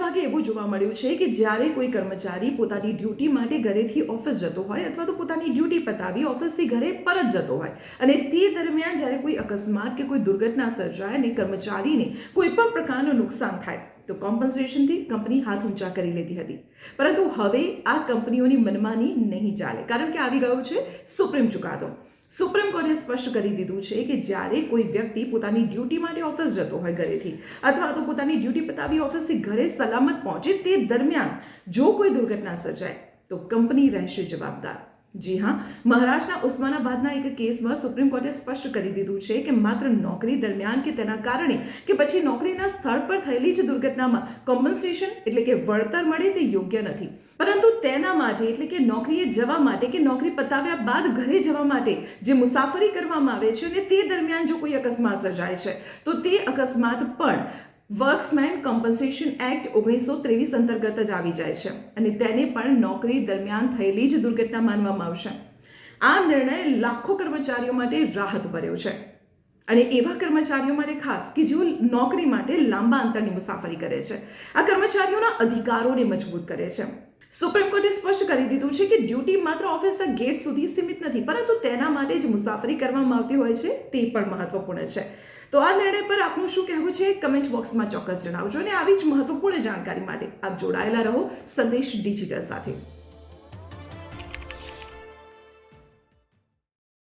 ભાગે એવું જોવા મળ્યું છે કે જ્યારે કોઈ કર્મચારી પોતાની ડ્યુટી માટે ઘરેથી ઓફિસ જતો હોય અથવા તો પોતાની ડ્યુટી પતાવી ઓફિસથી ઘરે પરત જતો હોય અને તે દરમિયાન જ્યારે કોઈ અકસ્માત કે કોઈ દુર્ઘટના સર્જાય અને કર્મચારીને કોઈ પણ પ્રકારનું નુકસાન થાય તો કોમ્પન્સેશનથી કંપની હાથ ઊંચા કરી લેતી હતી. પરંતુ હવે આ કંપનીઓની મનમાની નહીં ચાલે, કારણ કે આવી ગયો છે સુપ્રીમ ચુકાદો. સુપ્રીમ કોર્ટે સ્પષ્ટ કરી દીધું છે કે જ્યારે કોઈ વ્યક્તિ પોતાની ડ્યુટી માટે ઓફિસ જતો હોય ઘરેથી અથવા તો પોતાની ડ્યુટી પતાવી ઓફિસથી ઘરે સલામત પહોંચે તે દરમિયાન જો કોઈ દુર્ઘટના સર્જાય તો કંપની રહેશે જવાબદાર. જી હા, મહારાષ્ટ્રના ઉસ્માનાબાદના એક કેસમાં સુપ્રીમ કોર્ટે સ્પષ્ટ કરી દીધું છે કે માત્ર નોકરી દરમિયાન કે તેના કારણે કે પછી નોકરીના સ્થળ પર થયેલી જ દુર્ઘટનામાં કોમ્પન્સેશન એટલે કે વળતર મળે તે યોગ્ય નથી, પરંતુ તેના માટે એટલે કે નોકરીએ જવા માટે કે નોકરી પતાવ્યા બાદ ઘરે જવા માટે જે મુસાફરી કરવામાં આવે છે અને તે દરમિયાન જો કોઈ અકસ્માત સર્જાય છે તો તે અકસ્માત પણ વર્ક્સમેન કોમ્પન્સેશન એક્ટ 1923 અંતર્ગત જ આવી જાય છે અને તેને પણ નોકરી દરમિયાન થયેલી જ દુર્ઘટના માનવામાં આવશે. આ નિર્ણય લાખો કર્મચારીઓ માટે રાહત ભર્યો છે અને એવા કર્મચારીઓ માટે ખાસ કે જેઓ નોકરી માટે લાંબા અંતરની મુસાફરી કરે છે. આ કર્મચારીઓના અધિકારોને મજબૂત કરે છે. સુપ્રીમ કોર્ટે સ્પષ્ટ કરી દીધું છે કે ડ્યુટી માત્ર ઓફિસના ગેટ સુધી સીમિત નથી, પરંતુ તેના માટે જે મુસાફરી કરવામાં આવતી હોય છે તે પણ મહત્વપૂર્ણ છે. તો આ નિર્ણય પર આપનું શું કહેવું છે કમેન્ટ બોક્સમાં ચોક્કસ જણાવજો અને આવી જ મહત્વપૂર્ણ જાણકારી માટે આપ જોડાયેલા રહો સંદેશ ડિજિટલ સાથે.